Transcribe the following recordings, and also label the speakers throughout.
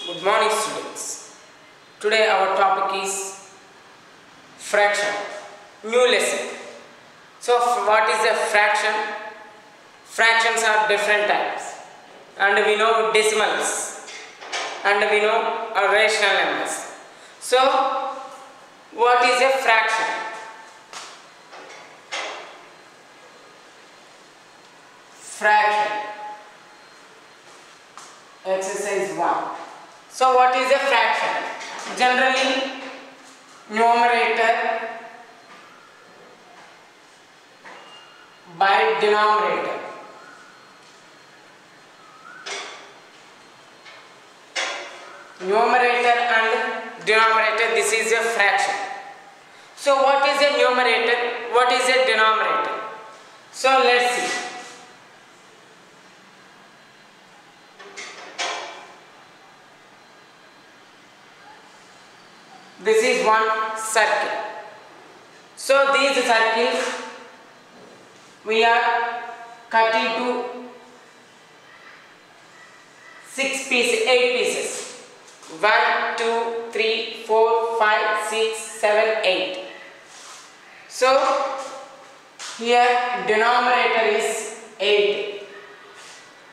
Speaker 1: Good morning, students. Today our topic is fraction. New lesson. So, what is a fraction? Fractions are different types, and we know decimals, and we know rational numbers. So, what is a fraction? Fraction. Exercise 1. So what is a fraction? Generally, numerator by denominator. Numerator and denominator, this is a fraction. So what is a numerator? What is a denominator? So let's see. This is one circle. So these circles we are cutting to 8 pieces. 1, 2, 3, 4, 5, 6, 7, 8. So here denominator is 8.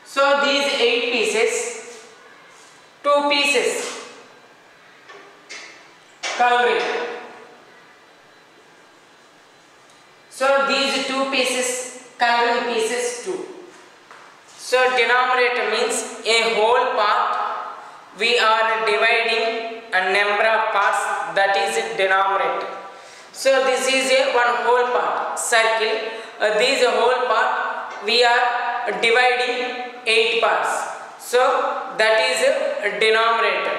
Speaker 1: So these 8 pieces, 2 pieces coloring. So these 2 pieces coloring pieces 2. So denominator means a whole part. We are dividing a number of parts, that is denominator. So this is a one whole part circle. This whole part we are dividing 8 parts. So that is a denominator.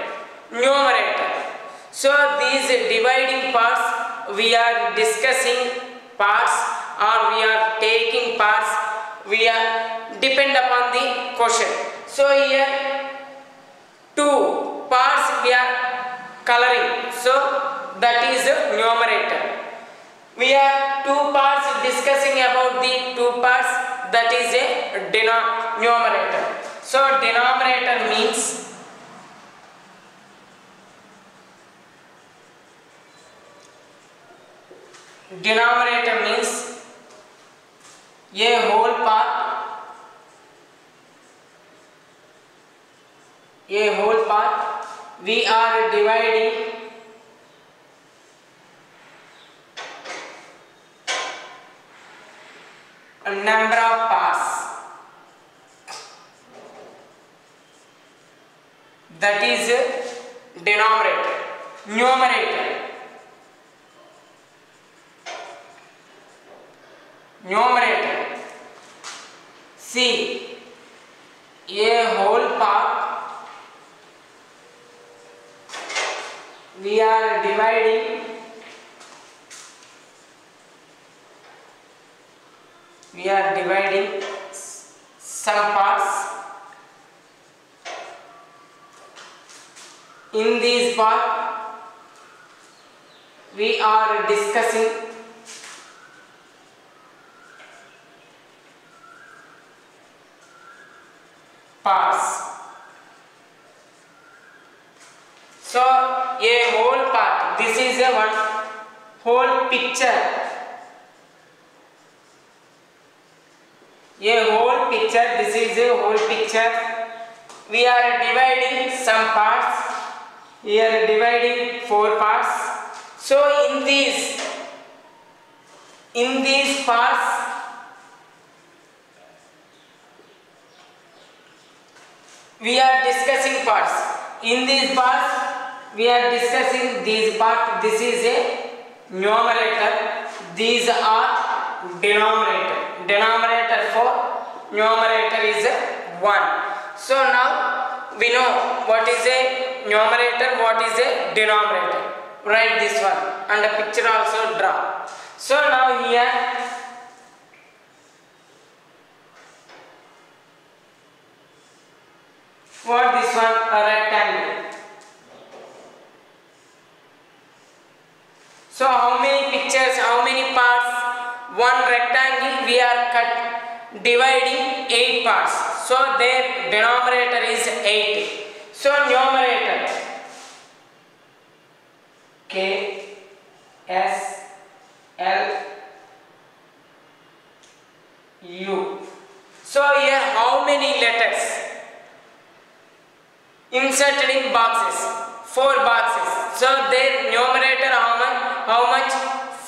Speaker 1: Numerator. So these dividing parts we are discussing parts, or we are taking parts, we are depend upon the question. So here 2 parts we are coloring, so that is the numerator. We are 2 parts discussing about the 2 parts, that is a numerator. So denominator means a whole part we are dividing a number of parts, that is denominator. Numerator, see, a whole part we are dividing some parts. In this part we are discussing parts. So a whole part, this is a one whole picture. A whole picture, this is a whole picture. We are dividing some parts. We are dividing 4 parts. So in these parts we are discussing parts. In these parts we are discussing these parts. This is a numerator. These are denominator. Denominator for numerator is 1. So now we know what is a numerator, what is a denominator. Write this one and a picture also draw. So now here what this one, a rectangle. So how many pictures, how many parts? One rectangle we are dividing 8 parts. So their denominator is 8. So numerator K S L U. So here how many letters inserted in boxes? 4 boxes. So their numerator how much?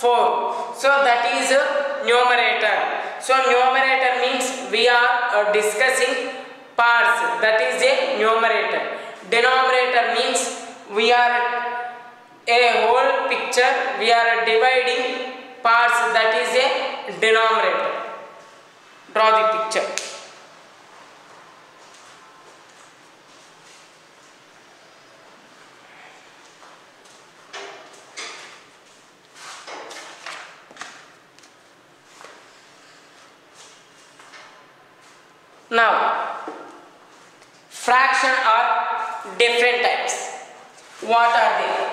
Speaker 1: 4. So that is a numerator. So numerator means we are discussing parts. That is a numerator. Denominator means we are a whole picture. We are dividing parts. That is a denominator. Draw the picture. Now, fraction are different types. What are they?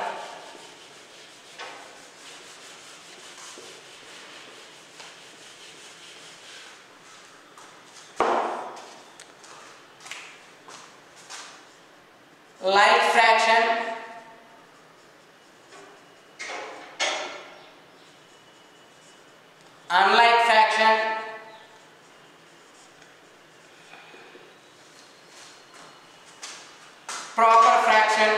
Speaker 1: Like fraction, unlike fraction, proper fraction,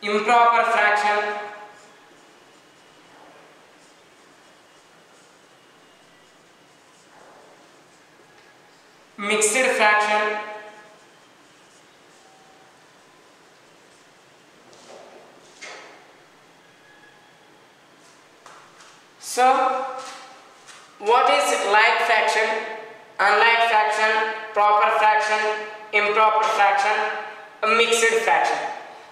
Speaker 1: improper fraction, mixed fraction, so what is like fraction, unlike fraction, proper fraction, improper fraction, mixed fraction?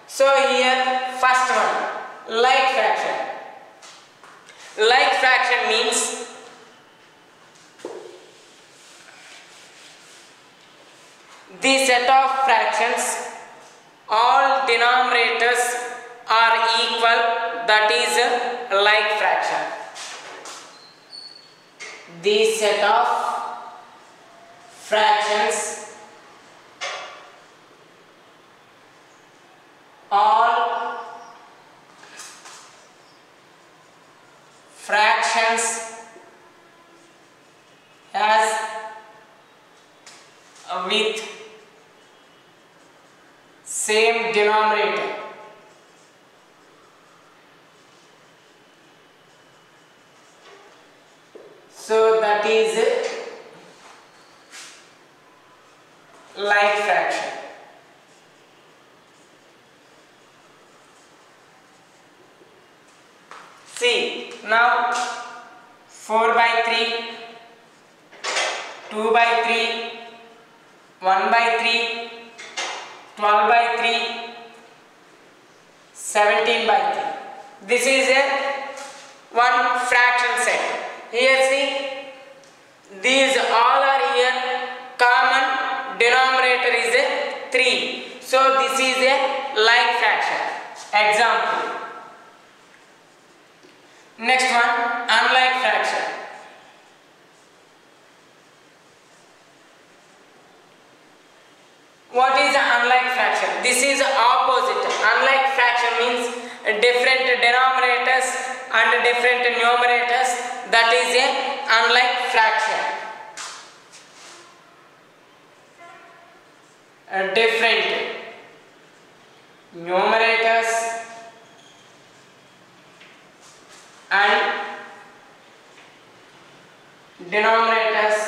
Speaker 1: So here first one, like fraction. Like fraction means the set of fractions, all denominators are equal, that is like fraction. The set of fractions, all fractions as with same denominator. So that is like fraction. See, now 4 by 3, 2 by 3, 1 by 3, 12 by 3, 17 by 3. This is a one fraction set. Here see, these all are here, common denominator is a 3. So this is a like fraction. Example. Next one, unlike fraction. What is the unlike fraction? This is opposite. Unlike fraction means different denominators and different numerators. That is a unlike fraction. Different numerators and denominators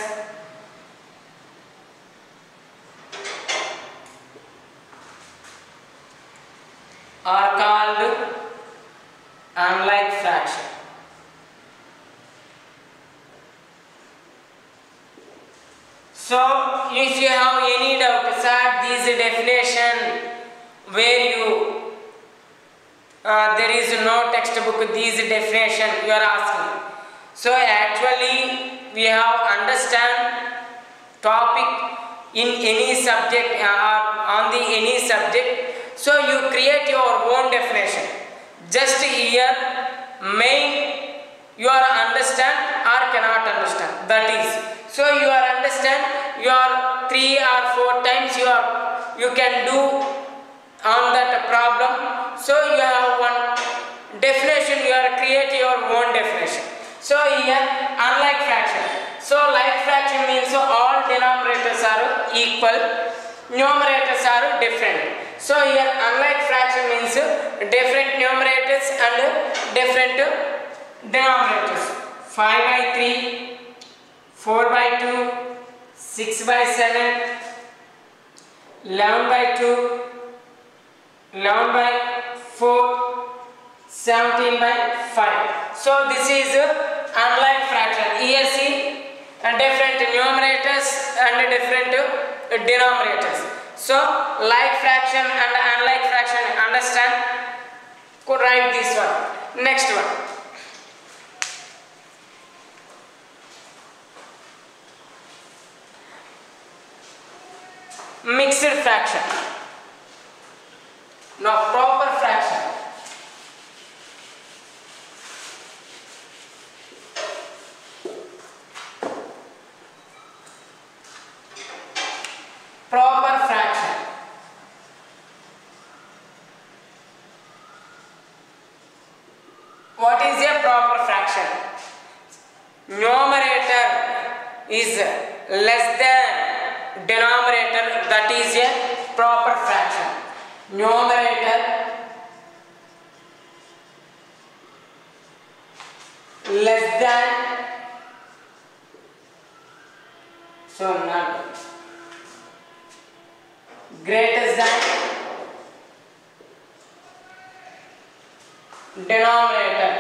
Speaker 1: are called unlike fraction. So if you have any doubt, sir, this definition where you there is no textbook, this definition you are asking. So actually we have understand topic in any subject or on the any subject. So you create your own definition. Just here main you are understand or cannot understand, that is. So you are understand, your 3 or 4 times you can do on that problem. So you have one definition, you are create your own definition. So here unlike fraction. So like fraction means all denominators are equal, numerators are different. So here unlike fraction means different numerators and different denominators. 5 by 3, 4 by 2, 6 by 7, 11 by 2, 11 by 4, 17 by 5. So this is unlike fraction. Here see different numerators and different denominators. So like fraction and unlike fraction, understand? Could write this one. Next one. Mixed fraction. Now proper fraction. Proper fraction. What is a proper fraction? Numerator is less than denominator, that is a proper fraction. Numerator less than, so not greater than denominator.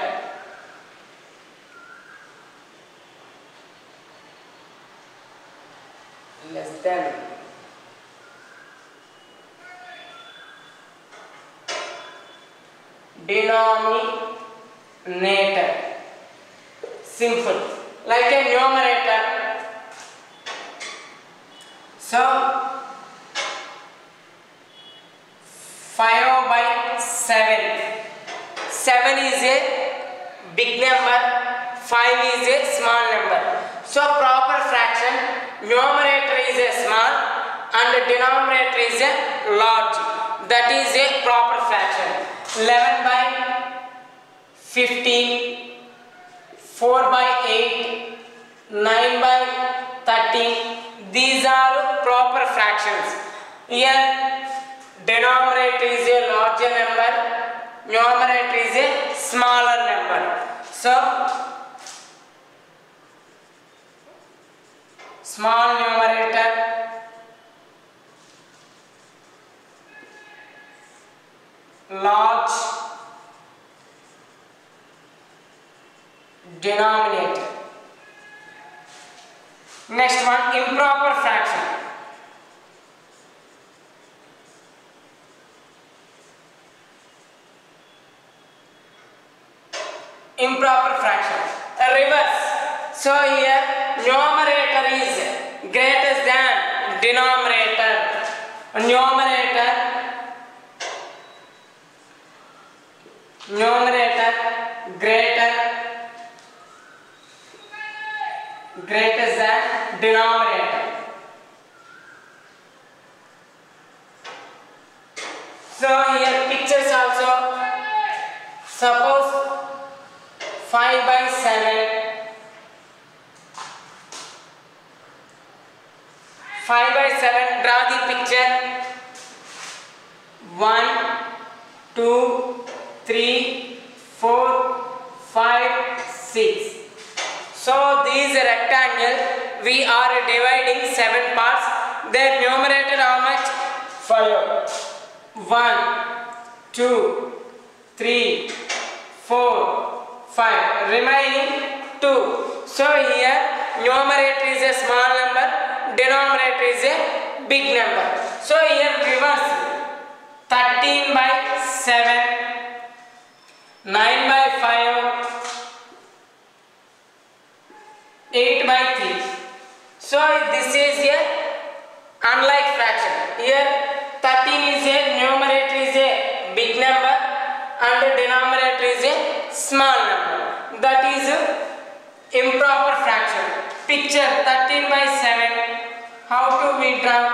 Speaker 1: Less than denominator. Simple, like a numerator. So 5 by 7. 7 is a big number, 5 is a small number. So proper fraction, numerator is a small and denominator is a large. That is a proper fraction. 11 by 15, 4 by 8, 9 by 13. These are proper fractions. Here denominator is a larger number, numerator is a smaller number. So small numerator, large denominator. Next one, improper fraction. Improper fraction. Reverse. So here numerator is greater than denominator. Numerator greater than denominator. So here pictures also. Suppose 5 by 7, 5 by 7, draw the picture. 1, 2, 3, 4, 5, 6. So these rectangle we are dividing 7 parts. Their numerator how much? 5. 1, 2, 3, 4, 5. Remaining 2. So here numerator is a small number, denominator is a big number. So here reverse. 13 by 7, 9 by 5, 8 by 3. So this is a unlike fraction. Here 13 is a numerator is a big number and denominator is a small number. That is improper fraction. picture 13 by 7. How to we draw?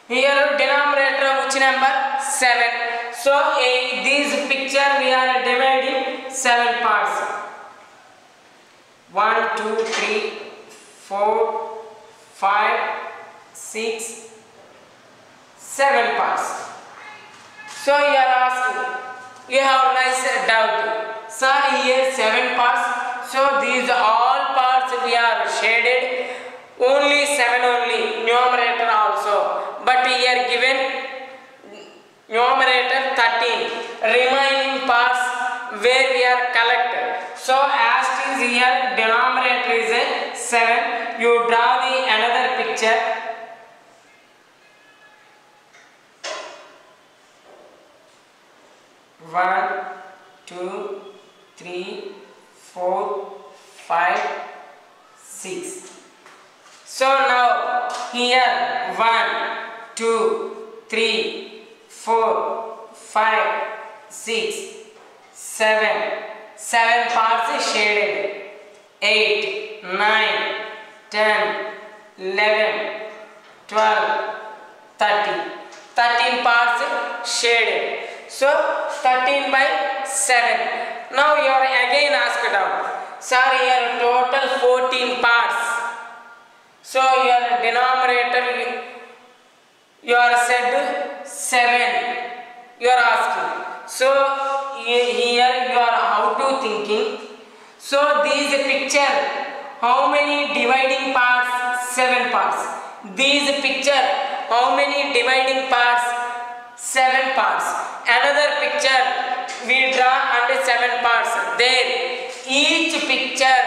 Speaker 1: Here denominator which number? 7. So this picture we are dividing 7 parts. 1, 2, 3, 4, 5, 6, 7 parts. So you are asking, you have nice doubt. Sir, here 7 parts. So these all parts we are shaded. Only 7 only, numerator also. But here given numerator 13. Remaining parts where we are collected. So as it is here, denominator is a 7. You draw the another picture. One, 2, 3, 4, 5, 6. So now here 1, 2, 3, 4, 5, 6, 7. 7 parts is shaded. 8, 9, 10, 11, 12, 13. 13 parts shaded. So 13 by 7. Now you are again asked out. Sir, here total 14 parts. So your denominator you are said 7. You are asking. So here you are how to thinking. So this picture, how many dividing parts? 7 parts. This picture, how many dividing parts? 7 parts. Another picture we draw under 7 parts. There each picture,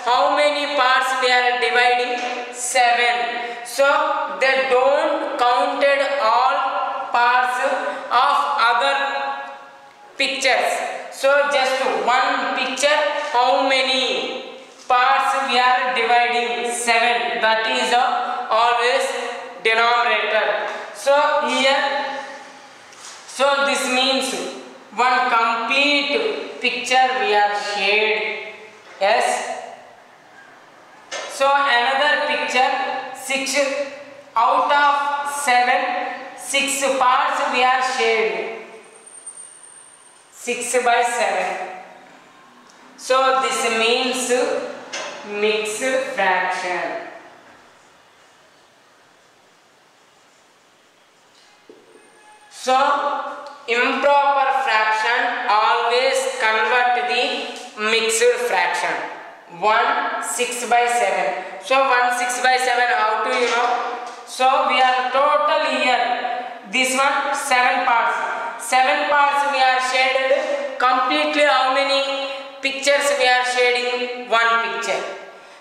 Speaker 1: how many parts they are dividing? 7. So they don't counted all parts of other pictures. So just one picture, how many parts we are dividing? 7. That is always denominator. So here, so this means one complete picture we are shared. Yes. So another picture 6 out of 7, 6 parts we are shared. 6 by 7. So this means mixed fraction. So improper fraction always convert the mixed fraction. 1 6 by 7. So 1 6 by 7, how to you know? So we are total here. This one 7 parts. 7 parts we are shaded. Completely how many pictures we are shading? 1 picture.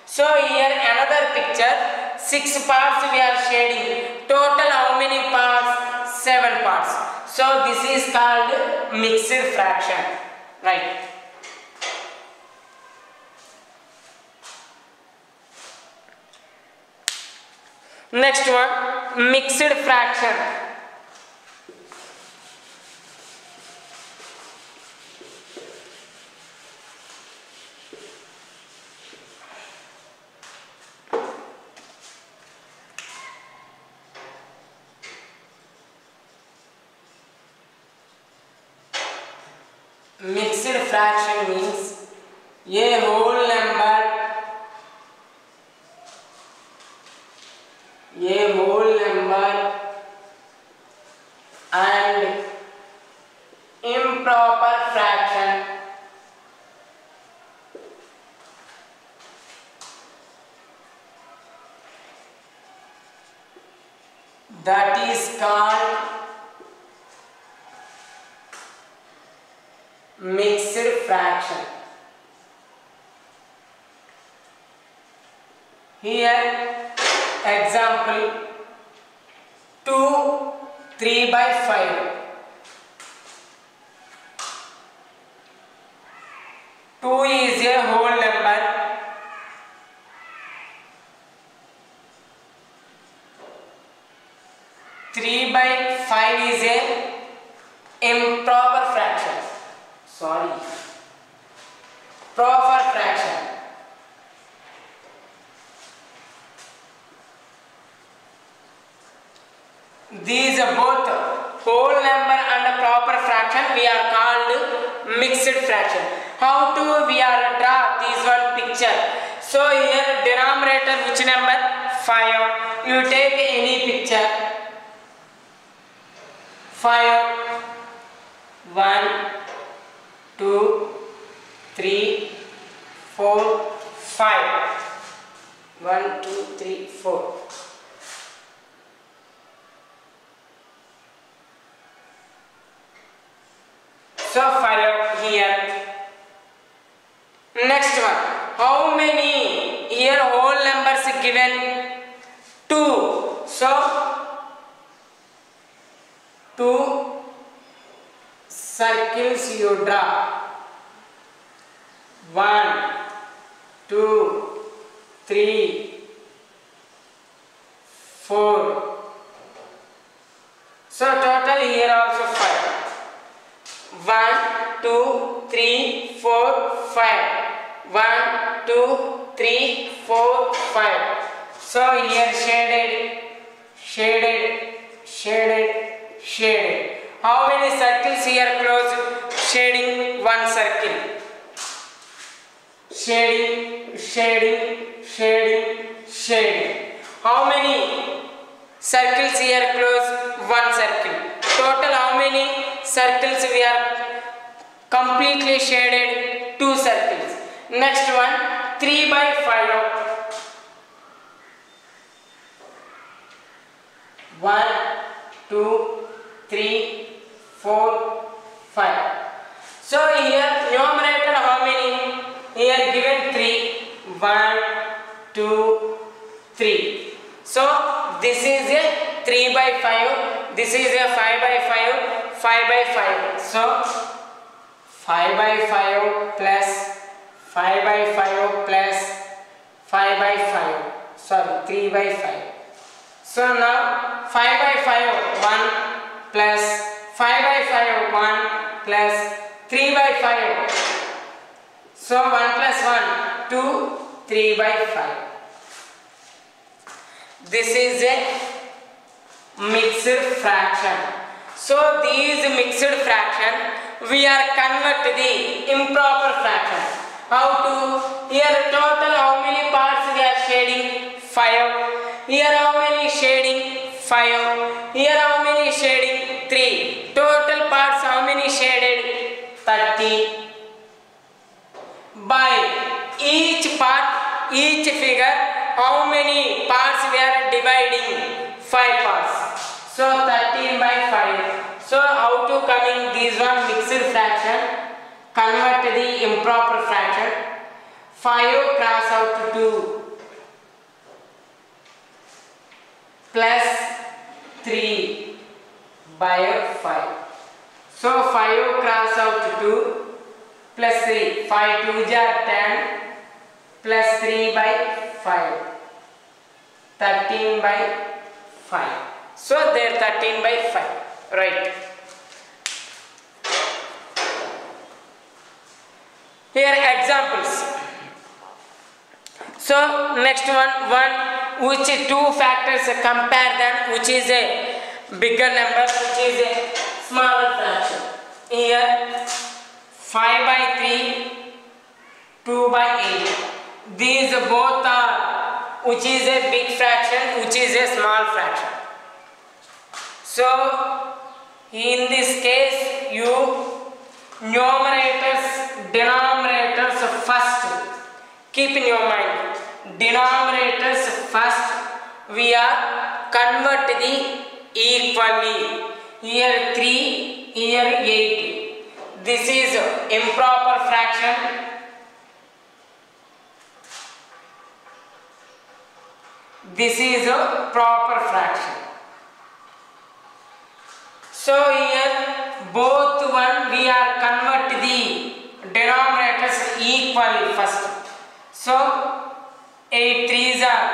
Speaker 1: So here another picture 6 parts we are shading. Total how many parts? 7 parts. So this is called mixed fraction. Right. Next one, mixed fraction. Mixed fraction means a whole number and improper fraction that is called mixed fraction. Here example 2 3 by 5. 2 is a whole number. 3 by 5 is a improper fraction. Sorry. Proper fraction. these both whole number and proper fraction we are called mixed fraction. How to we are draw this one picture? So here denominator which number? 5. You take any picture. 5. 1, 2, 3, 4, 5. 1, 2, 3, 4. So 5 here. Next one. How many here whole numbers given? 2. So 2 circles you draw. 1, 2, 3, 4. So total here also 5. 1, 2, 3, 4, 5. 1, 2, 3, 4, 5. So here shaded, shaded, shaded, shaded. How many circles here closed? Shading 1 circle. Shading, shading, shading, shading. How many circles here close? 1 circle. Total how many circles we are completely shaded? 2 circles. Next one 3 by 5. 1, 2, 3, 4, 5. So here numerator how many? Here given 3. 1, 2, 3. So this is a 3 by 5. This is a 5 by 5. 5 by 5. So 5 by 5 plus 5 by 5 plus 5 by 5. Sorry, 3 by 5. So now 5 by 5 1 plus 5 by 5 1 plus 3 by 5. So 1 plus 1 2 3 by 5. This is a mixed fraction. So these mixed fraction we are convert the improper fraction. How to? Here total how many parts we are shading? 5. Here how many shading? 5. Here how many shading? 3. Total parts how many shaded? 30. By each part, each figure, how many parts we are dividing? 5 parts. So 13 by 5. So how to coming this one mixed fraction? Convert the improper fraction. 5 cross out to 2 plus 3 by 5. So 5 cross out to 2 plus 3. 5 2 are 10 plus 3 by 5. 13 by 5. So there 13 by 5. Right. Here examples. So next one which two factors compare them, which is a bigger number, which is a smaller fraction. Here 5 by 3, 2 by 8. These both are, which is a big fraction, which is a small fraction. So in this case you numerators, denominators first. Keep in your mind. Denominators first. We are convert the equally. Here 3, here 8. This is improper fraction. This is a proper fraction. So here both one we are convert the denominators equally first. So 8 3s are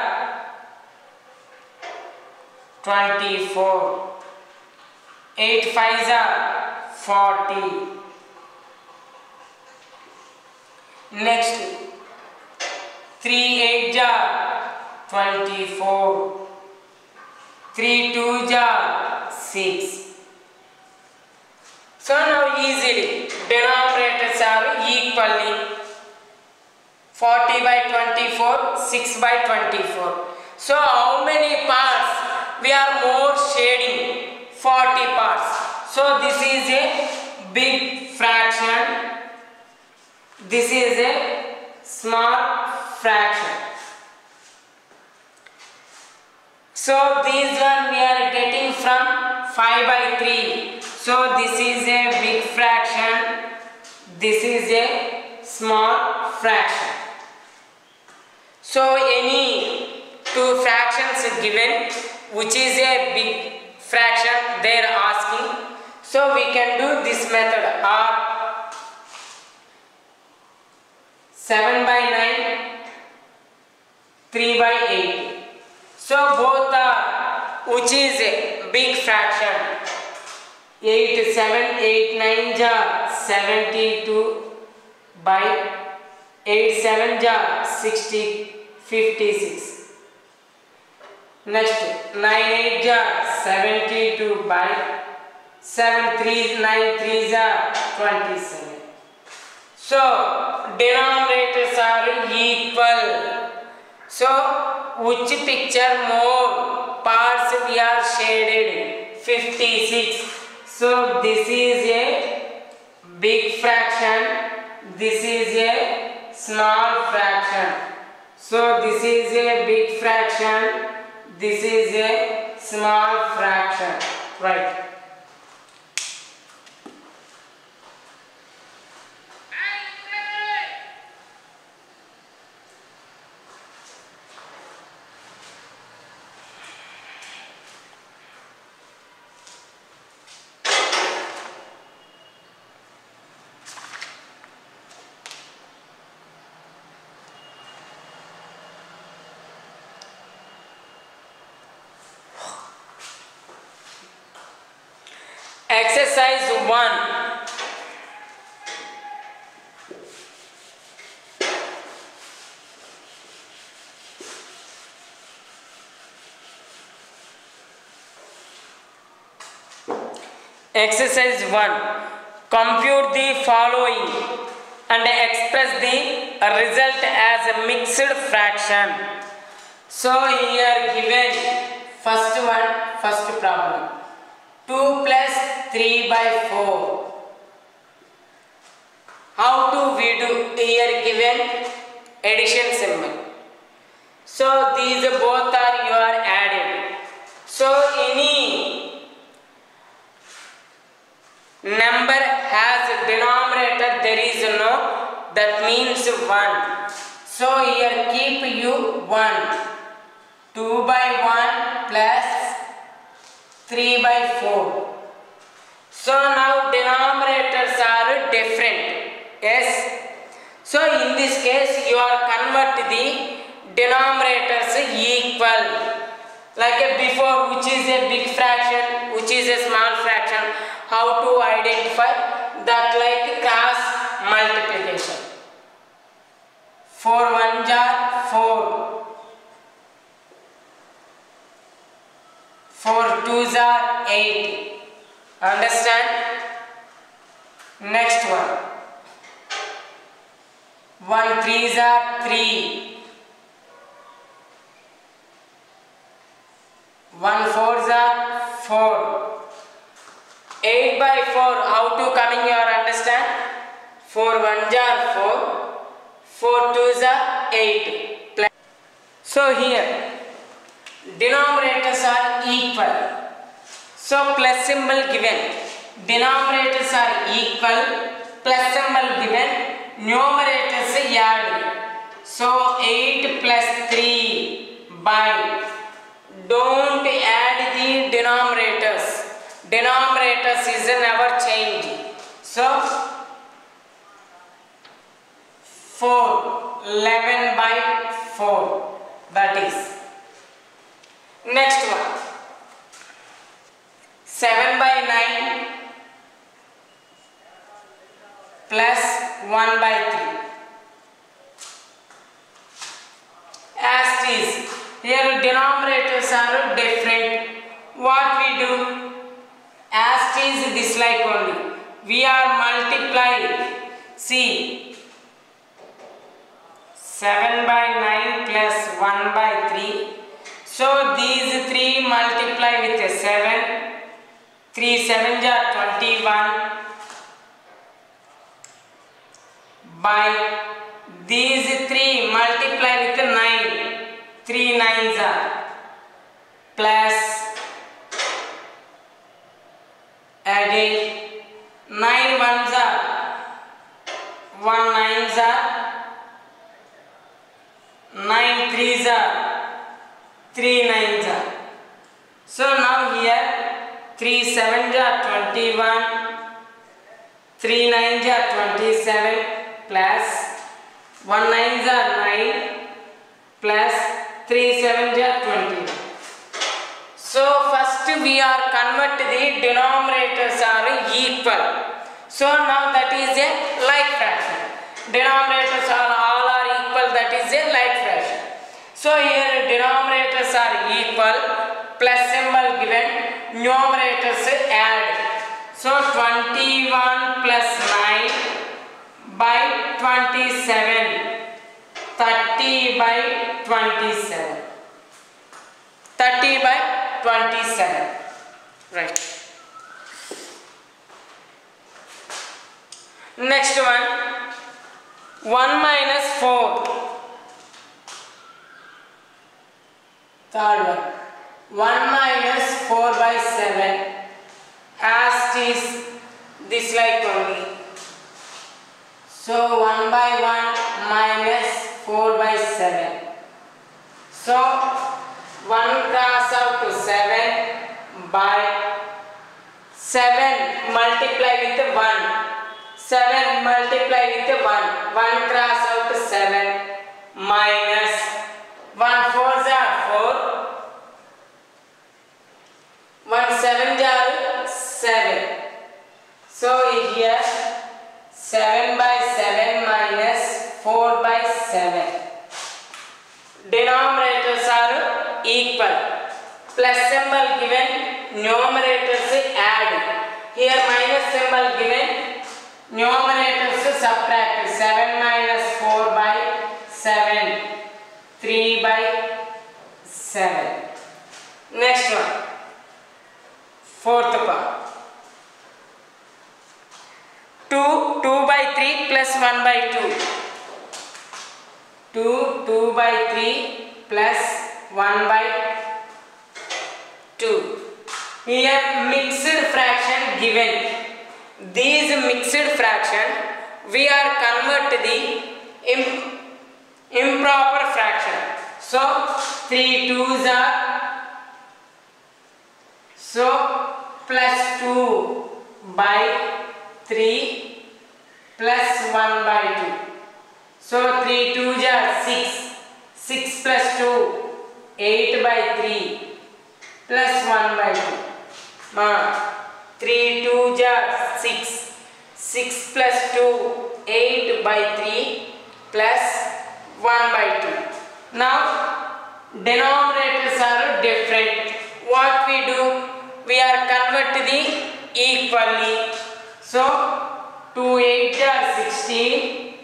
Speaker 1: 24. 8 5s are 40. Next 3 8s are 24. 3 2s are 6. So now easily denominators are equally 40 by 24, 6 by 24. So how many parts we are more shading? 40 parts. So this is a big fraction. This is a small fraction. So these one we are getting from 5 by 3. So this is a big fraction. This is a small fraction. So any two fractions given, which is a big fraction they are asking. So we can do this method, or 7 by 9, 3 by 8. So both are, which is a big fraction. 8, 7, 8, 9 jar 72 by 8, 7 jar 60, 56. Next 9, 8 jar 72 by 7, 3, 9, 3 jar 27. So denominators are equal. So which picture more parts we are shaded? 56. So this is a big fraction. This is a small fraction. So this is a big fraction. This is a small fraction. Right. Exercise 1. Exercise 1. Compute the following and express the result as a mixed fraction. So here given first problem. 2 plus 3 by 4. How do we do? Here given addition symbol. So these both are you are added. So any number has a denominator, there is no, that means 1. So here keep you 1. 2 by 1 plus 3 by 4. So now denominators are different. Yes. So in this case you are convert the denominators equal. Like before, which is a big fraction, which is a small fraction. How to identify that? Like cross multiplication. 4 1 jar 4. 4 2s are 8. Understand? Next one. 1 3s are 3. 1 4s are 4. 8 by 4. How to coming you are understand? 4 1s are 4. 4 2s are 8. So here denominators are equal. So plus symbol given. Denominators are equal. Plus symbol given. Numerators add. So 8 plus 3 by. Don't add the denominators. Denominators is never change. So 4 11 by 4. That is. Next one. 7 by 9 plus 1 by 3. As it is, here denominators are different. What we do? it is this like only. We are multiplying. See, 7 by 9 plus 1 by 3. So these 3 multiply with a 7. 3 7s are 21. By these 3 multiply with 9. 3 9s are plus again 9 1s are 1 9s are 9 3s are 3 9s are. So now here 3 7s are 21, 3 9s are 27 plus 1 9s are 9 plus 3 7s are 21. So first we are convert the denominators are equal. So now that is a like fraction. Denominators are all are equal, that is a like fraction. So here denominators are equal, plus symbol given, numerators add. So 21 plus 9 by 27, 30 by 27. 30 by 27. Right. Next one, 1 minus 4. Third one, 1 minus 4 by 7. As it is this like only. So 1 by 1 minus 4 by 7. So 1 cross out to 7 by 7 multiply with 1. 7 multiply with 1. 1 cross out to 7 minus 1 4s are 4. 1 7s are 7. So here 7 by 7 minus 4 by 7. Denominators are equal. Plus symbol given, numerators add. Here minus symbol given, numerators subtract. 7 minus 4 by 7. 3 by 7. Next one. Fourth part. 2 by 3 plus 1 by 2. 2 by 3 plus 1 by 2. Here mixed fraction given. These mixed fraction we are convert the improper fraction. So 3 2s are, so plus 2 by 3 plus 1 by 2. So 3 2s are 6. 6 plus 2, 8 by 3 plus 1 by 2. 3 2s are 6. 6 plus 2, 8 by 3 plus 1 by 2. Now denominators are different. What we do? We are convert the equally. So 2 8s are 16.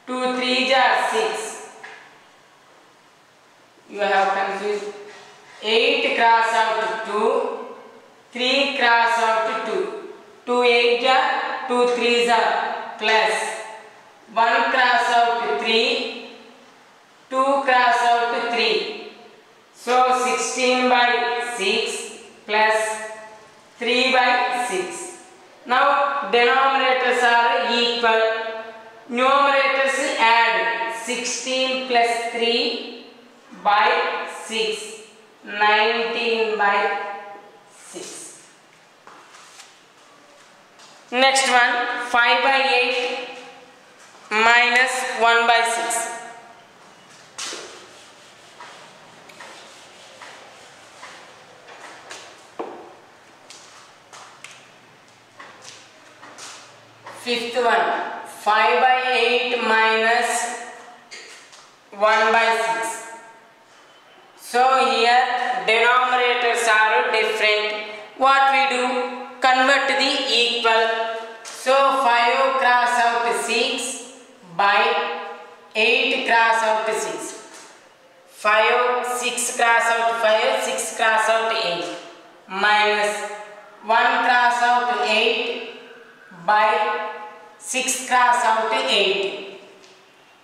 Speaker 1: 2 3s are 6. You have confused. 8 cross out to 2. 3 cross out to 2. 2 8s are 2 3s are plus 1 cross out to 3. 2 cross out to 3. So 16 by 6 plus 3 by 6. Now denominators are equal. Numerators add. 16 plus 3 by 6. 19 by 6. Next one, 5 by 8 minus 1 by 6. Fifth one, 5 by 8 minus 1 by 6. So here denominators are different. What we do? Convert convert the equal. So 5 cross out 6 by 8 cross out 6. 5, 6 cross out 5, 6 cross out 8 minus 1 cross out 8 by 6 cross out 8.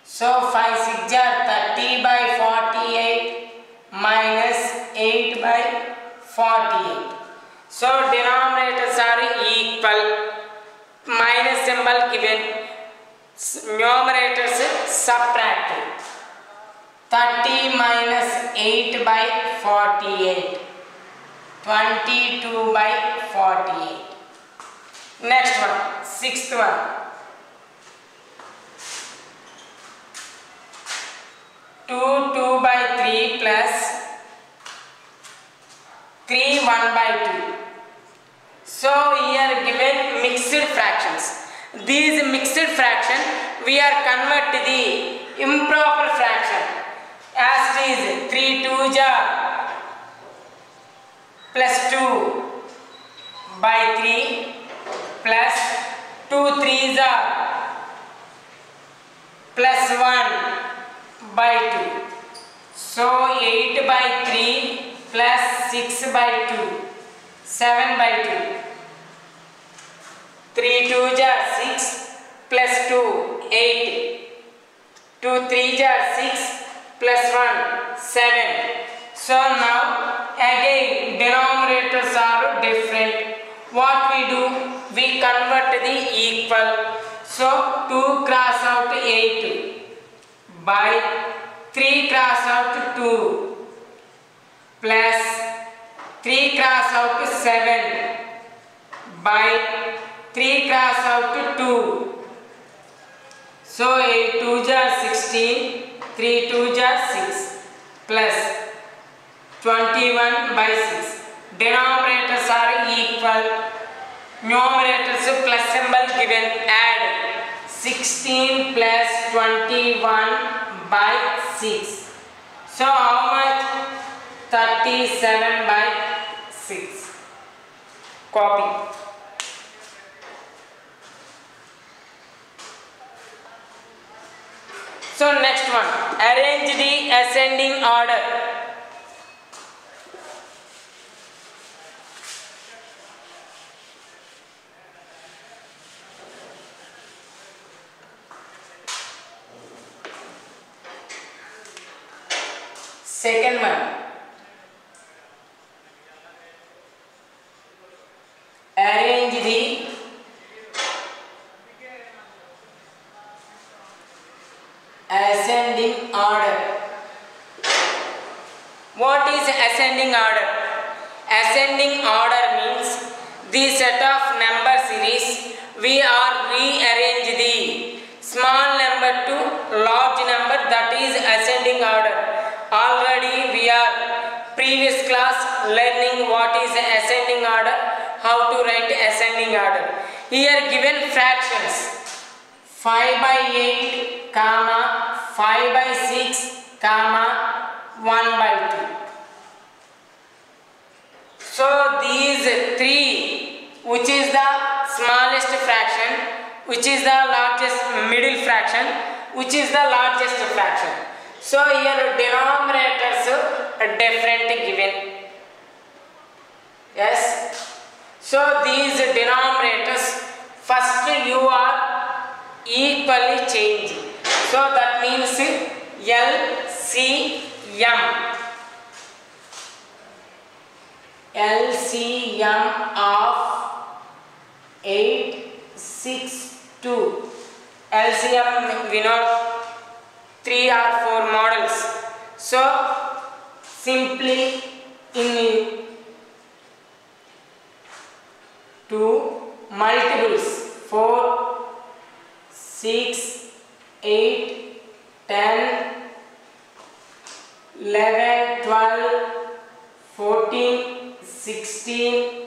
Speaker 1: So 5 6 are 30 by 48 minus 8 by 48. So denominators are equal. Minus symbol given. Numerators subtracted. 30 minus 8 by 48. 22 by 48. Next one, sixth one. 2 by 3 plus 3 1 by 2. So here given mixed fractions. These mixed fraction we are convert to the improper fraction. As it is 3 2s are plus 2 by 3 plus 2 3s are plus 1 by 2. So 8 by 3 plus 6 by 2, 7 by 2. 3 2s are 6 plus 2, 8. 2 3s are 6 plus 1, 7. So now again denominators are different. What we do? We convert the equal. So 2 cross out 8 by 3 cross out 2 plus 3 cross out 7 by 3 cross out 2. So 8 2s are 16, 3 2s are 6 plus 21 by 6. Denominators are equal. Numerators plus symbol given. Add 16 plus 21 by 6. So how much? 37 by 6. Copy. So next one, arrange the ascending order. Second one, arrange the ascending order. What is ascending order? Ascending order means the set of number series we are rearrange the small number to large number, that is ascending order. Already we are previous class learning what is ascending order, how to write ascending order. Here given fractions 5 by 8 comma 5 by 6 comma 1 by 2. So these three, which is the smallest fraction, which is the largest middle fraction, which is the largest fraction. So here denominators are different given. Yes. So these denominators first you are equally changing. So that means LCM. LCM of 8, 6, 2. LCM we know 3 or 4 models. So simply in 2 multiples 4, 6, 8, 10, 11, 12, 14, 16,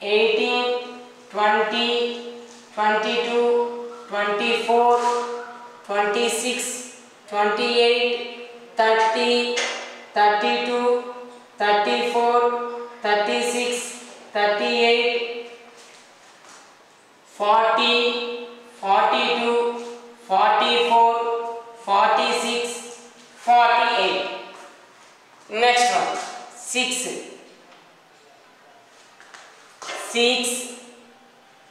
Speaker 1: 18, 20, 22, 24, 26, 28, 30, 32, 34, 36, 38, 6,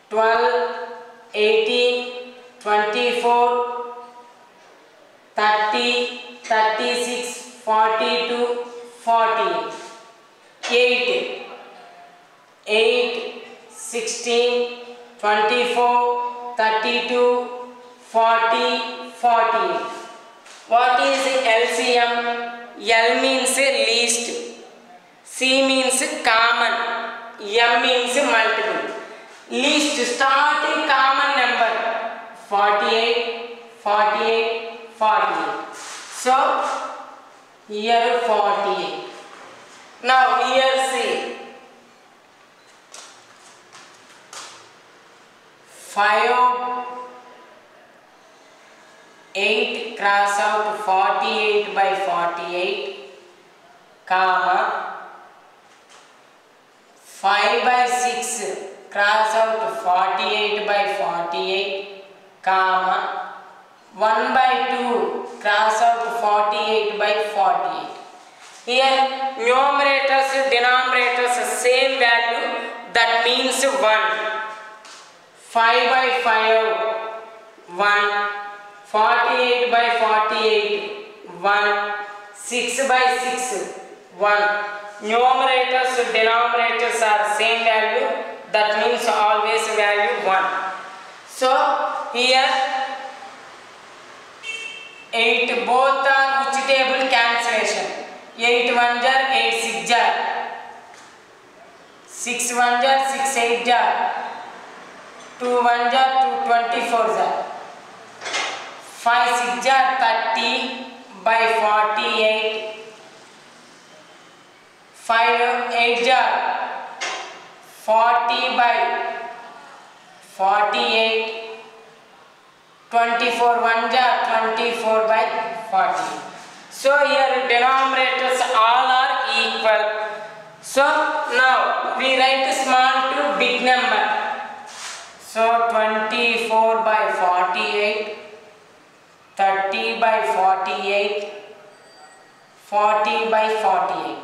Speaker 1: 12, 18, 24, 30, 36, 42, 48. 8, 16, 24, 32, 40, 48. What is LCM? L means least, C means common, M means multiple. Least starting common number 48, 48, 48. So here 48. Now here see 5, 8 cross out 48 by 48, comma 5 by 6 cross out 48 by 48, comma 1 by 2 cross out 48 by 48. Here numerators, denominators same value, that means 1. 5 by 5, 1. 48 by 48, 1. 6 by 6, 1. Numerators, denominators are same value, that means always value 1. So here 8, both are which table cancellation. 8 1 jar, 8 6 jar, 6 1 jar, 6 8 jar, 2 1 jar, 2 24 jar, 5 6 jar, 30 by 48, 5 8 jar, 40 by 48, 24 1 jar, 24 by 40. So here denominators all are equal. So now we write small to big number. So 24 by 48, 30 by 48, 40 by 48.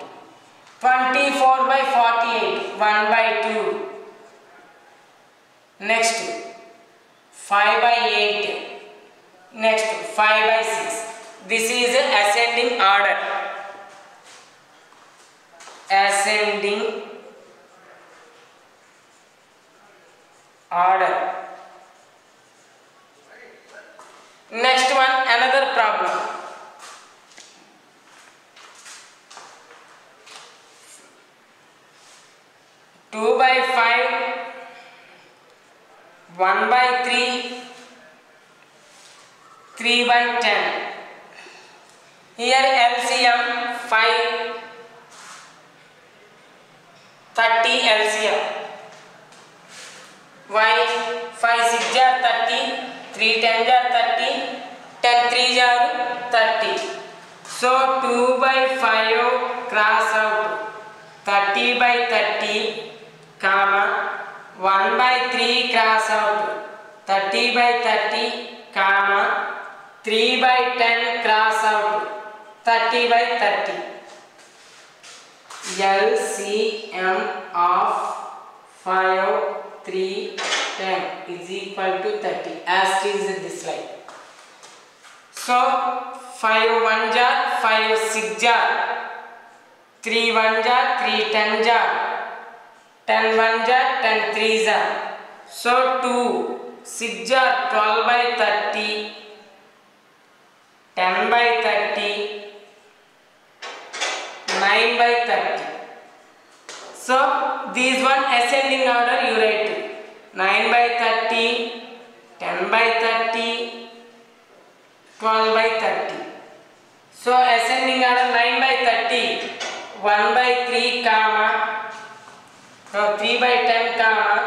Speaker 1: 24 by 48, 1 by 2. Next 5 by 8. Next 5 by 6. This is ascending order. Ascending order. Next one, another problem. 2 by 5, 1 by 3, 3 by 10. Here LCM 5, 30 LCM. Why? 5 6 jar 30, 3 10 jar 30, 10 3 jar 30. So 2 by 5 cross out 30 by 30, comma 1 by 3 cross out 30 by 30, comma 3 by 10 cross out 30 by 30. LCM of 5, 3, 10 is equal to 30, as is this slide. So 5 1 jar, 5 6 jar, 3 1 jar, 3 10 jar, 10 1 jar, 10 3 jar. So 2 6 jar 12 by 30, 10 by 30, 9 by 30. So these one ascending order you write 9 by 30, 10 by 30, 12 by 30. So ascending order 9 by 30, 1 by 3 comma, no 3 by 10 comma,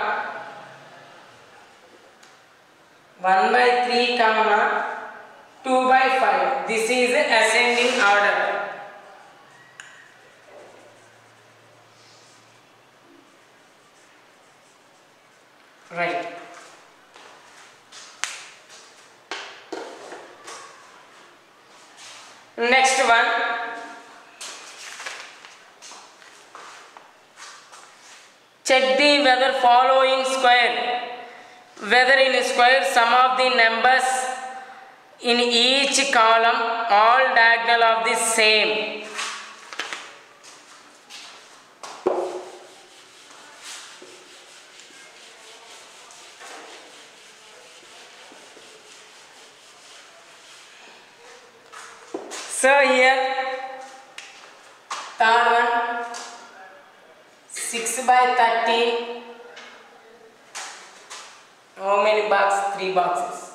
Speaker 1: 1 by 3 comma, 2 by 5. This is ascending order. Right. Next one, Check the whether following square, whether in square sum of the numbers in each column all diagonal of the same. So here third one 6 by 13. How many boxes? 3 boxes.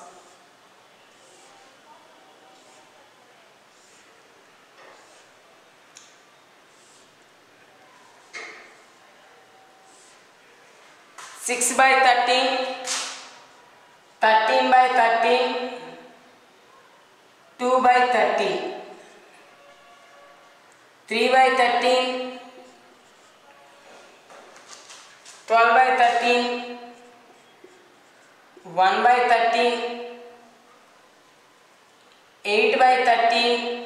Speaker 1: Six by 13, 13 by 13, 2 by 13, 3 by 13, 12 by 13, 1 by 13, 8 by 13,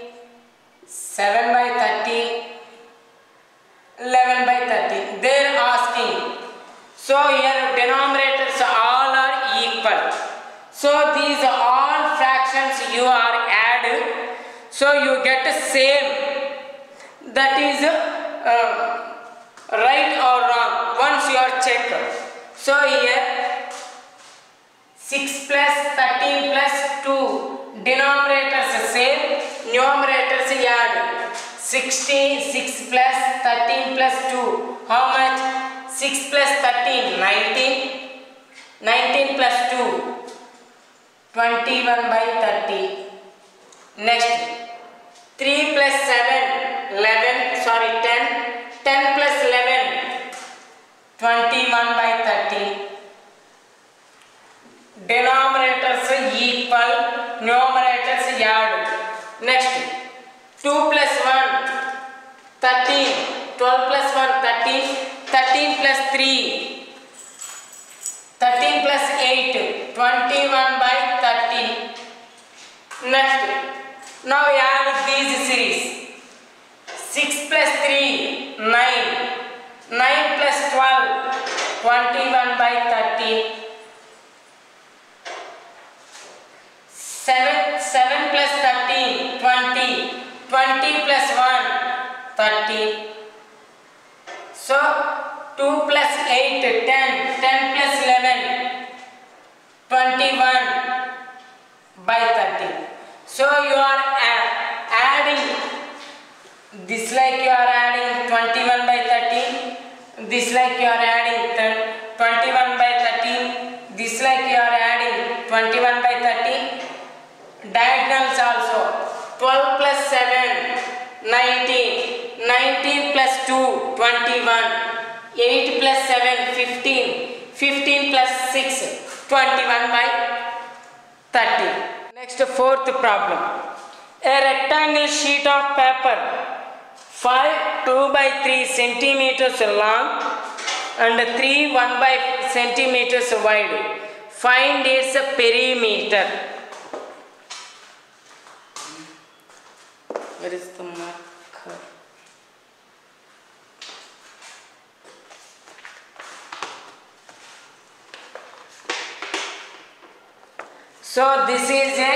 Speaker 1: 7 by 13, 11 by 13. They are asking. So here denominators all are equal. So these are all fractions you are added. So you get same. That is right or wrong. Once you are checked. So here 6 plus 13 plus 2. Denominators same. Numerators add. 6 plus 13 plus 2. How much? 6 plus 13, 19. 19 plus 2, 21 by 30. Next, 3 plus 7, 11, 10. 10 plus 11, 21 by 30. Denominators equal, numerators add. Next, 2 plus 1, 13. 12 plus 1, 13. 13 plus 3, 13 plus 8, 21 by 13. Next, now add these series. 6 plus 3, 9. 9 plus 12, 21 by 13. 7 plus 13, 20. 20 plus 1, 30. So 2 plus 8, 10. 10 plus 11, 21 by 30. So you are adding this like you are adding 21 by 13. This like you are adding 21 by 13. This like you are adding 21 by 13. Diagonals also. 12 plus 7, 19. 19 plus 2, 21. 8 plus 7, 15. 15 plus 6, 21 by 30. Next, fourth problem. A rectangle sheet of paper 2 by 3 centimeters long and 1 by centimeters wide. Find its perimeter. Where is the marker? So this is a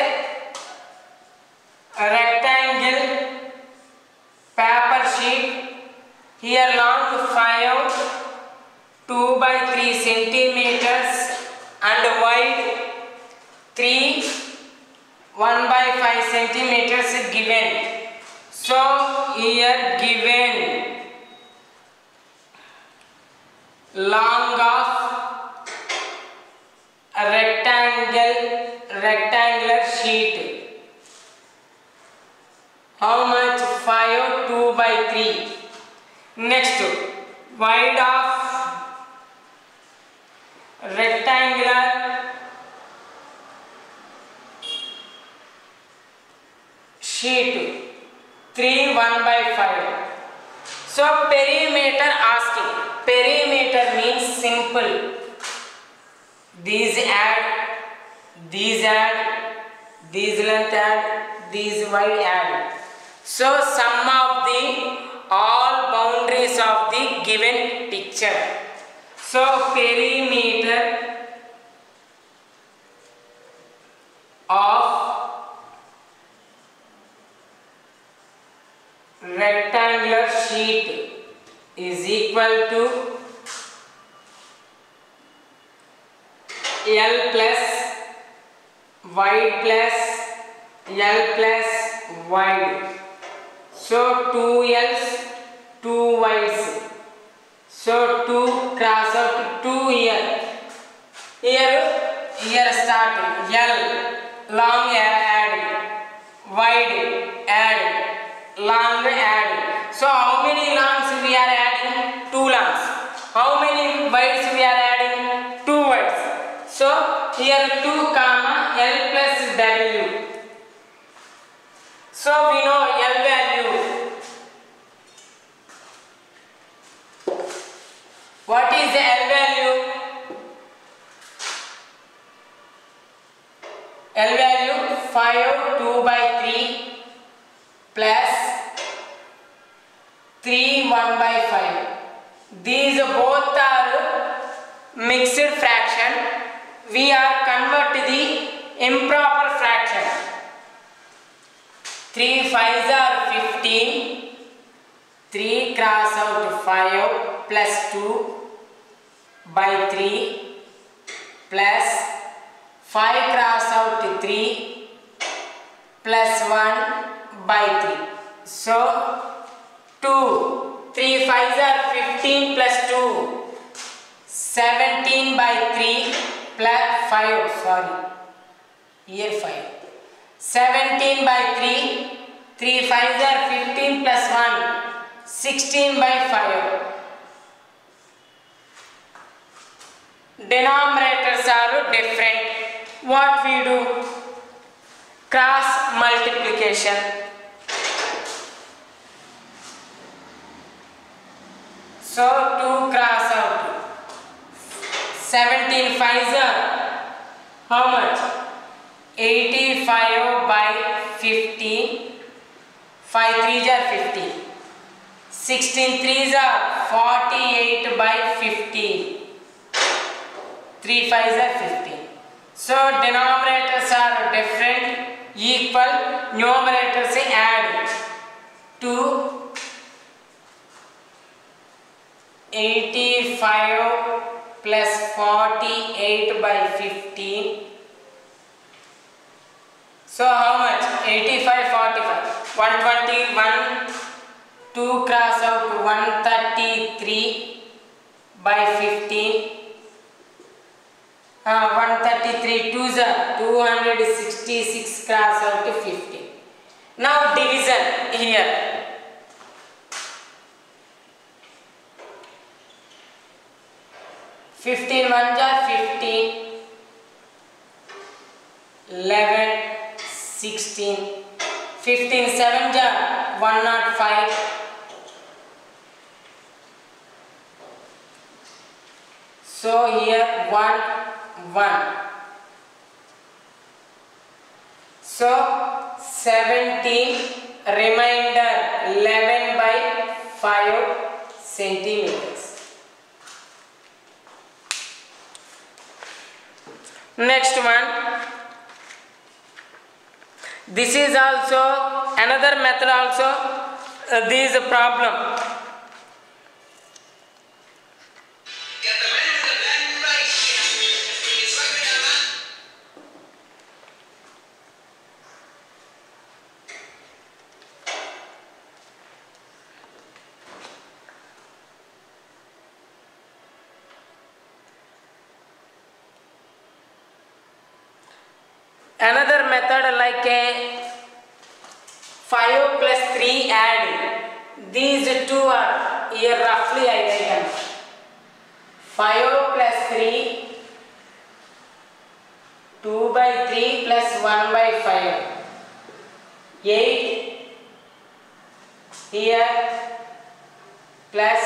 Speaker 1: rectangle paper sheet. Here long 2 by 3 centimeters and wide 1 by 5 centimeters given. So here given long of a rectangular sheet. How much? 2 by 3. Next, wide of rectangular sheet 1 by 5. So perimeter asking. Perimeter means simple. These add, these length add, these wide add. So sum of the all boundaries of the given picture. So perimeter of rectangular sheet is equal to L plus wide plus L plus wide. So 2 L's 2 wides. So 2 cross out 2 here. Here start L long add, wide add, long add. So how many longs we are adding? 2 longs. How many wides we are adding? 2 wides. So here 2 comma L plus W. So we know L value. What is the L value? L value 5 2 by 3 plus 3 1 by 5. These both are mixed fraction. We are convert the improper fraction. 3 5s are 15. 3 cross out 5 plus 2 by 3 plus 5 cross out 3 plus 1 by 3. So 2 3 5s are 15 plus 2 17 by 3 plus 5 sorry here 5 17 by 3 3 5s are 15 plus 1 16 by 5. Denominators are different. What we do? Cross multiplication. So 2 cross out. 17 5s are how much? 85 by 15. 5 3s are 15. 16 3s are 48 by 15. 3 5s are 15. So denominators are different. Equal numerators से add 2 85 plus 48 by 15. So how much? 85 45 121. 2 cross out 133 by 15. 133 2s are 266 cross out 15. Now division here. 15 1s are 15. 11 16. 15 7s are 105. So here 1 1. So 17 remainder 11 by 5 centimeters. Next one. This is also another method also. This is a problem. Another method like a 5 plus 3 add. These two are here roughly identical. 5 plus 3 2 by 3 plus 1 by 5. 8 here plus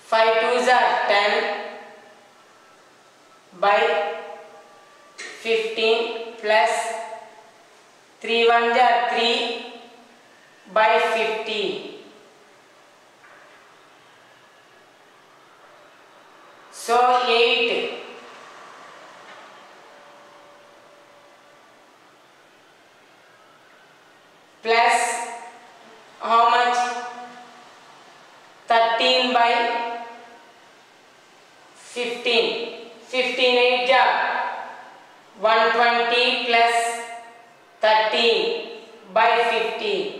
Speaker 1: 5 2s are 10 by 15 plus 3 1s are 3 by 15. So 8 plus how much? 13 by 15. 15 8 ja 120 plus 13 by 15.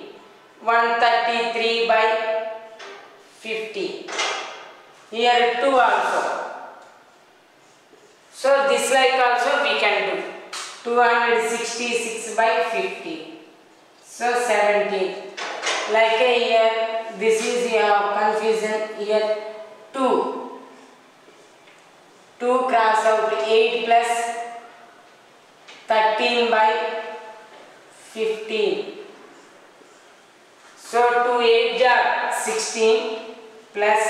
Speaker 1: 133 by 50. Here 2 also. So this like also we can do. 266 by 50. So 17. Like here, this is your confusion here. 2. 2 cross out 8 plus 13 by 15. So 2 8 ja 16 plus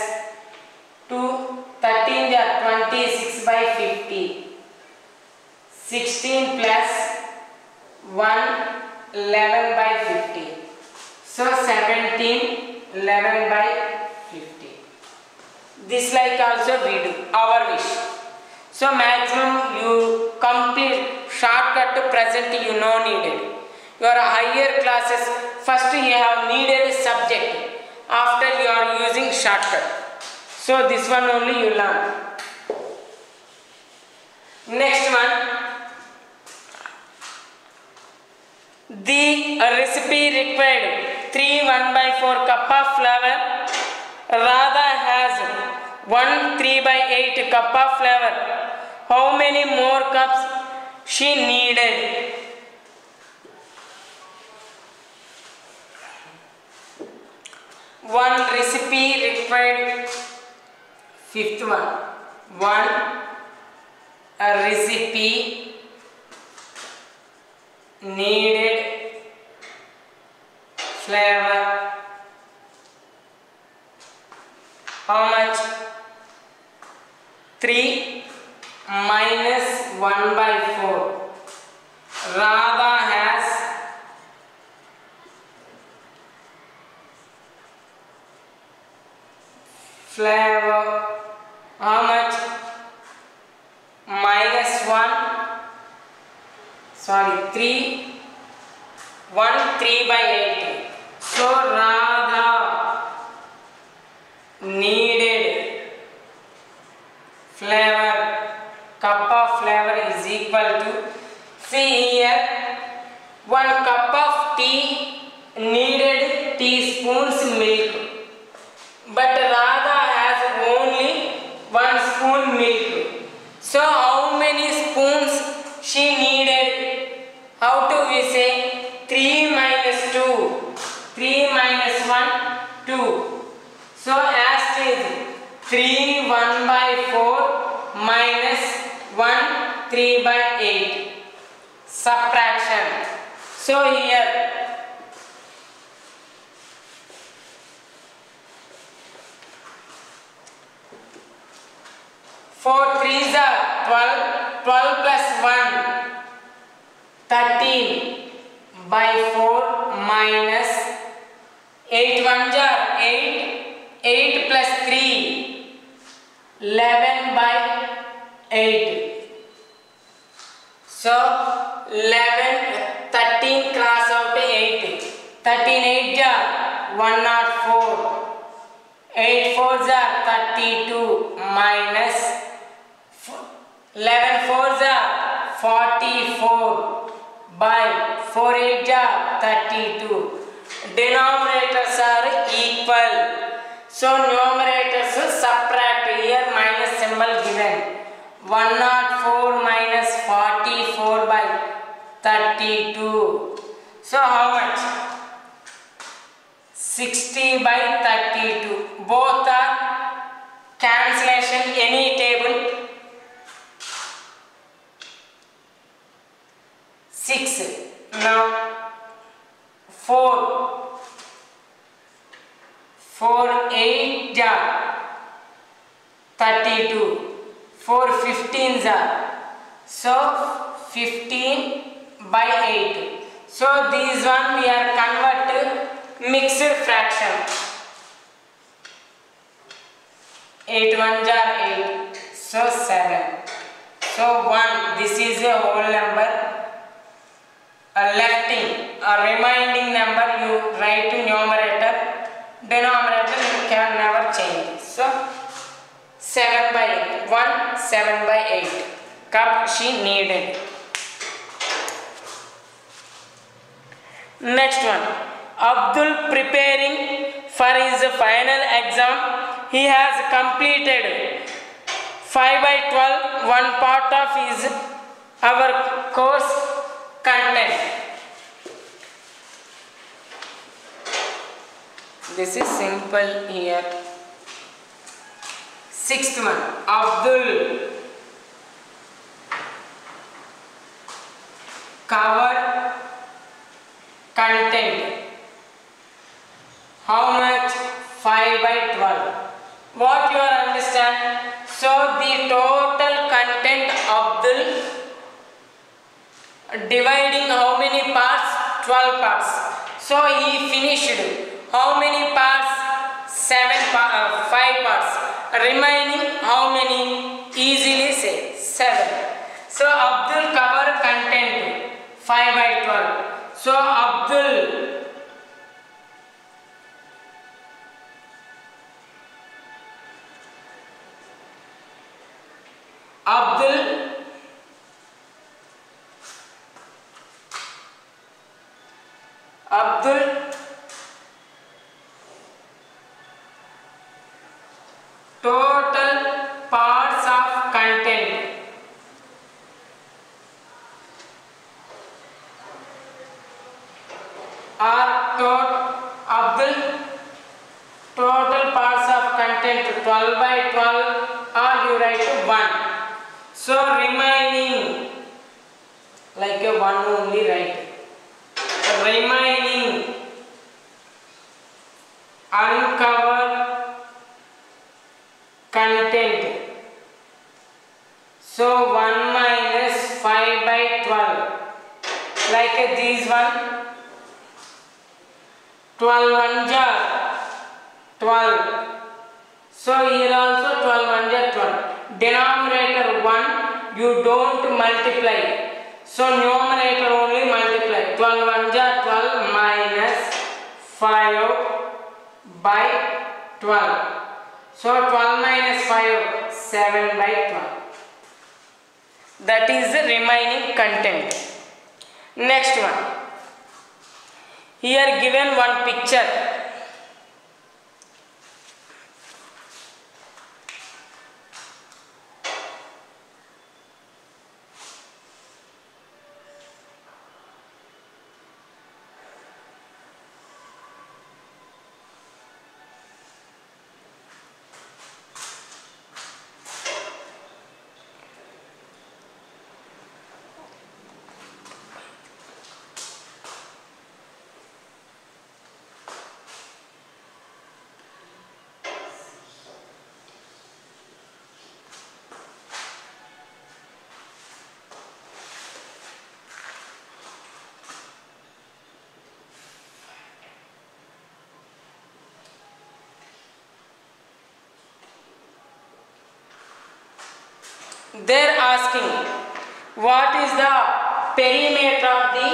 Speaker 1: 2 13 ja 26 by 50. 16 plus 1 11 by 50. So 17 11 by 50. This like also we do our wish. So maximum you complete shortcut to present you know needed. Your higher classes first you have needed subject, after you are using shortcut. So this one only you learn. Next one, the recipe required 3 1/4 cup of flour. Radha has 1 3/8 cup of flour. How many more cups she needed? One recipe required. Fifth one a recipe needed flour. How much? 3 minus 1/4. Radha has flour. How much? Minus 1. Sorry, 3. 1 3/8. So Radha needed flour. Cup of flour is equal to, see here, 1 cup of tea needed teaspoons milk, but Radha has only 1 spoon milk. So how many spoons she needed? How do we say? 3 minus 2. 3 minus 1, 2. So as is 3 1/4 minus 1 3/8. Subtraction. So here 4 3s are 12. 12 plus 1 13/4 minus 8 1s are 8. 8 plus 3 11/8. So 13 cross out 8. 13 8s are 104. 8 4s are 32 minus 11 4s are 44 by 4 8s are 32. Denominators are equal. So numerators subtract, here minus symbol given. 104 minus 44 by 32. So how much? 60/32. Both are cancellation, any table. 6. Now 4 8 are 32. 4 15s are. So 15/8. So these one we are convert to mixed fraction. 8 1s are 8. So 7. So 1, this is a whole number. A lefting, a remaining number you write to numerator. Denominator you can never change. So 7 by 8. 1, 7 by 8. Cup she needed. Next one. Abdul preparing for his final exam. He has completed 5 by 12, one part of his our course content. This is simple here. Sixth one. Abdul covered content. How much? 5 by 12. What you are understand? So the total content Abdul dividing how many parts? 12 parts. So he finished how many parts? 5 parts. Remaining how many? Easily say 7. So Abdul cover content 5 by 12. So Abdul total parts of content Abdul total parts of content 12 by 12 or you write 1. So remaining like a 1 only write. Remaining uncovered content. So 1 minus 5 by 12. Like these one. 12 1 jar 12. So here also 12 1 jar 12. Denominator 1 you don't multiply. So numerator only multiply. 12 1 jar 12 minus 5 by 12. So 12 minus 5 7 by 12. That is the remaining content. Next one. Here given one picture. They are asking what is the perimeter of the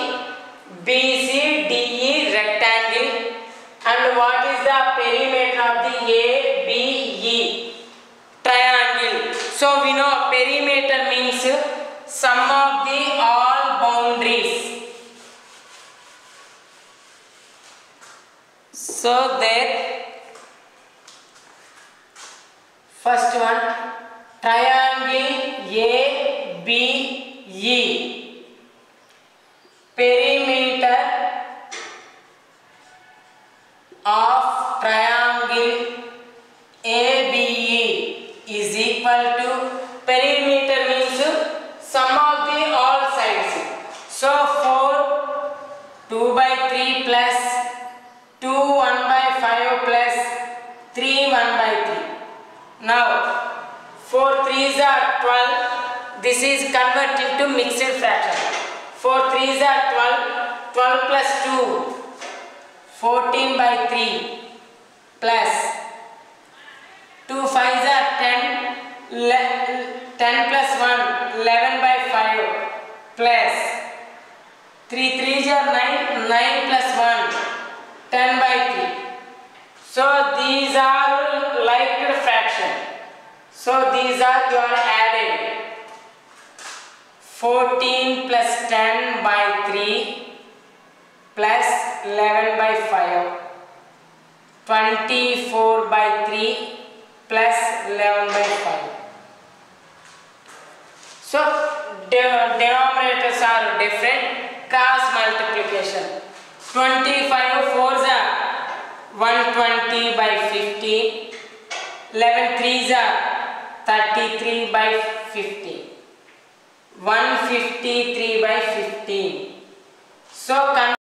Speaker 1: BCDE rectangle and what is the perimeter of the ABE triangle. So we know perimeter means sum of the all boundaries. So there first one triangle ABE perimeter of triangle ABE is equal to perimeter means sum of the all sides. So 4 2 by 3 plus 2 1 by 5 plus 3 1 by 3. Now 4 3s are 12. This is converted to mixed fraction. 4 3s are 12. 12 plus 2 14 by 3 plus 2 5s are 10. So these are you are added. 14 plus 10 by 3 plus 11 by 5. 24 by 3 plus 11 by 5. So denominators are different. Cross multiplication. 25 fours are 120 by 15. 11 threes are 33 by 15. 153 by 15. So